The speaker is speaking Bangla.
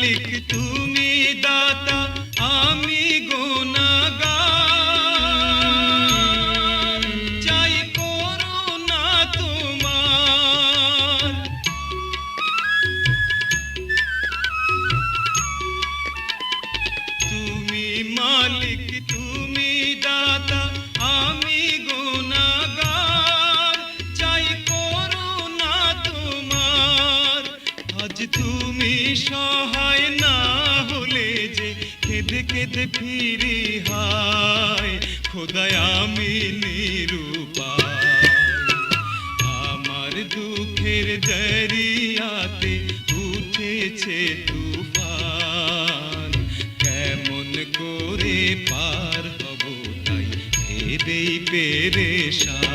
মালিক তুমি দাতা আমি গুনাহগার চাই করুণা তোমার তুমি মালিক তুমি দাতা আমি গুনাহগার চাই করুণা তোমার আজ তুমি সহায় না হলে যে কেঁদে কেঁদে ফিরি হায় খোদায় আমি নিরুপায় আমার দুঃখের দরিয়াতে উঠেছে তুফান কেমন করে পার হব তাই ভেবেই পেরেশান